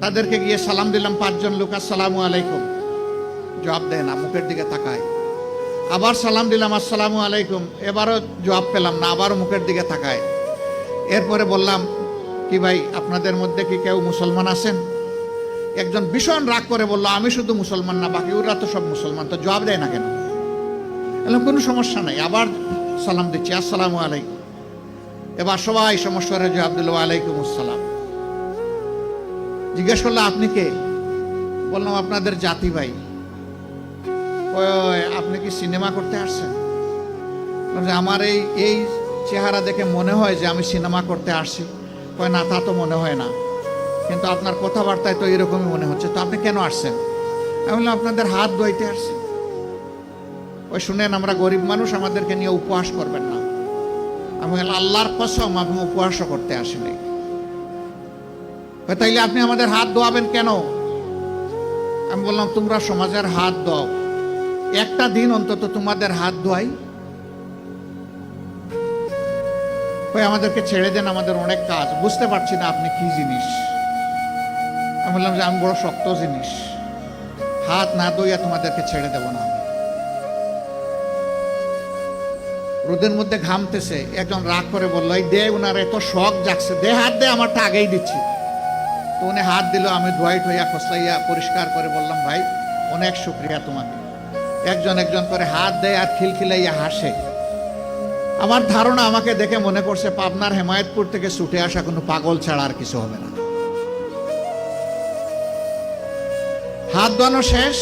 তাদেরকে গিয়ে সালাম দিলাম, 5 জন লোক আসসালামু আলাইকুম, জবাব দেয় না, মুখের দিকে তাকায়। আবার সালাম দিলাম আসসালামু আলাইকুম, এবারও জবাব পেলাম না, আবারও মুখের দিকে তাকায়। এরপরে বললাম, কি ভাই আপনাদের মধ্যে কি কেউ মুসলমান আছেন? একজন ভীষণ রাগ করে বলল, আমি শুধু মুসলমান না, বাকি ওরা তো সব মুসলমান, তো জবাব দেয় না কেন? এলাম কোনো সমস্যা নাই, আবার সালাম দিচ্ছি আসসালামু আলাইকুম। এবার সবাই সমস্যারে জবাব দিল ওয়ালাইকুম আসসালাম। জিজ্ঞেস করলো আপনি কে? বললাম আপনাদের জাতি ভাই। আপনি কি সিনেমা করতে আসছেন? আমার এই চেহারা দেখে মনে হয় যে আমি সিনেমা করতে আসছি। কয় না, তা তো মনে হয় না, কিন্তু আপনার কথাবার্তায় তো এরকমই মনে হচ্ছে। তো আপনি কেন আসছেন? আমি বললাম আপনাদের হাত ধুইতে আসছি। ওই শুনেন, আমরা গরিব মানুষ, আমাদেরকে নিয়ে উপহাস করবেন না। আমি বললাম আল্লাহর কসম আমি উপহাসও করতে আসিনি। তাইলে আপনি আমাদের হাত ধোয়াবেন কেন? আমি বললাম তোমরা সমাজের হাত দাও, একটা দিন অন্তত তোমাদের হাত ধোয়াই। আমাদেরকে ছেড়ে দেন, আমাদের অনেক কাজ, বুঝতে পারছি না আপনি কি জিনিস। আমি বললাম যে আমি বড় শক্ত জিনিস, হাত না ধুইয়া তোমাদেরকে ছেড়ে দেব না। রোদের মধ্যে ঘামতেছে, একজন রাগ করে বললো, এই দে, উনার এত শখ জাগছে, দে হাত দে, আমারটা আগেই দিচ্ছি। তো উনি হাত দিল, আমি ধোয়াই ঠোয়া খসলাইয়া পরিষ্কার করে বললাম, ভাই অনেক শুক্রিয়া তোমাকে। একজন একজন করে হাত দেয় আর খিলখিলাইয়া হাসে। আমার ধারণা আমাকে দেখে মনে করছে পাবনার হেমায়েতপুর থেকে ছুটে আসা কোনো পাগল ছাড়া আর কিছু হবে না। হাত ধোয়ানো শেষ।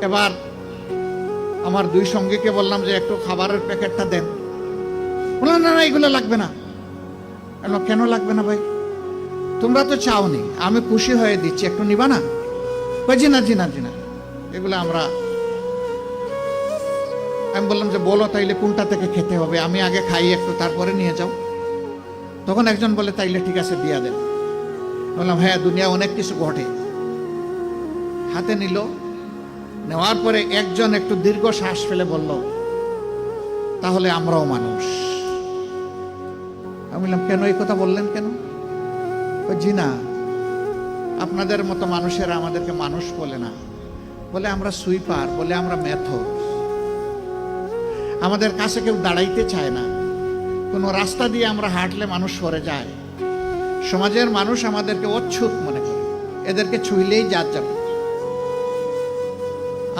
এবার আমার 2 সঙ্গীকে বললাম যে একটু খাবারের প্যাকেটটা দেন। বললাম না না, এগুলো লাগবে না। কেন লাগবে না ভাই? তোমরা তো চাওনি, আমি খুশি হয়ে দিচ্ছি, একটু নিবা না? জি না জি না জি না, এগুলো আমি বললাম যে বলো তাইলে কোনটা থেকে খেতে হবে, আমি আগে খাই একটু, তারপরে নিয়ে যাও। তখন একজন বলে তাইলে ঠিক আছে দিয়া দেন। বললাম হ্যাঁ, দুনিয়া অনেক কিছু ঘটে। হাতে নিল, নেওয়ার পরে একজন একটু দীর্ঘ শ্বাস ফেলে বলল, তাহলে আমরাও মানুষ। আমি বললাম কেন এই কথা বললেন কেন? জি না, আপনাদের মতো মানুষেরা আমাদেরকে মানুষ বলে না, বলে আমরা সুইপার, বলে আমরা মেথর। আমাদের কাছে কেউ দাঁড়াইতে চায় না, কোনো রাস্তা দিয়ে আমরা হাঁটলে মানুষ সরে যায়। সমাজের মানুষ আমাদেরকে অচ্ছুত মনে করে, এদেরকে ছুঁইলেই জাত যাবে।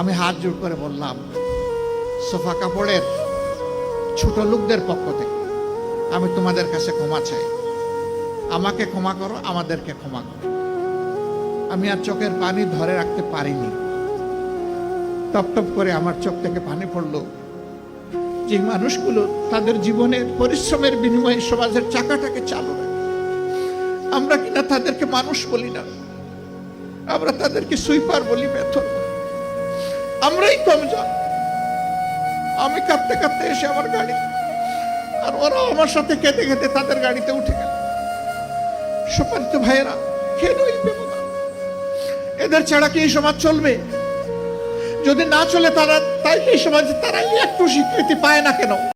আমি হাত জোড় করে বললাম, সোফা কাপড়ের ছোট লোকদের পক্ষ থেকে আমি তোমাদের কাছে ক্ষমা চাই। আমাকে ক্ষমা করো, আমাদেরকে ক্ষমা করো। আমি আর চোখের পানি ধরে রাখতে পারিনি, টপ টপ করে আমার চোখ থেকে পানি পড়লো। যে মানুষগুলো তাদের জীবনের পরিশ্রমের বিনিময়ে সমাজের চাকাটাকে চালু রাখে, আমরা কিনা তাদেরকে মানুষ বলি না, আমরা তাদেরকে সুইপার বলি, মেথর বলি। আমরাই কমজন। আমি কাঁদতে কাঁদতে এসে আমার গাড়ি, আর ওরাও আমার সাথে কেঁদে কেঁদে তাদের গাড়িতে উঠে গেল। সম্মানিত ভাইয়েরা, কেন এই ব্যবধান? এদের ছাড়া কি এই সমাজ চলবে? যদি না চলে তারা, তাই এই সমাজে তারা একটু স্বীকৃতি পায় না কেন?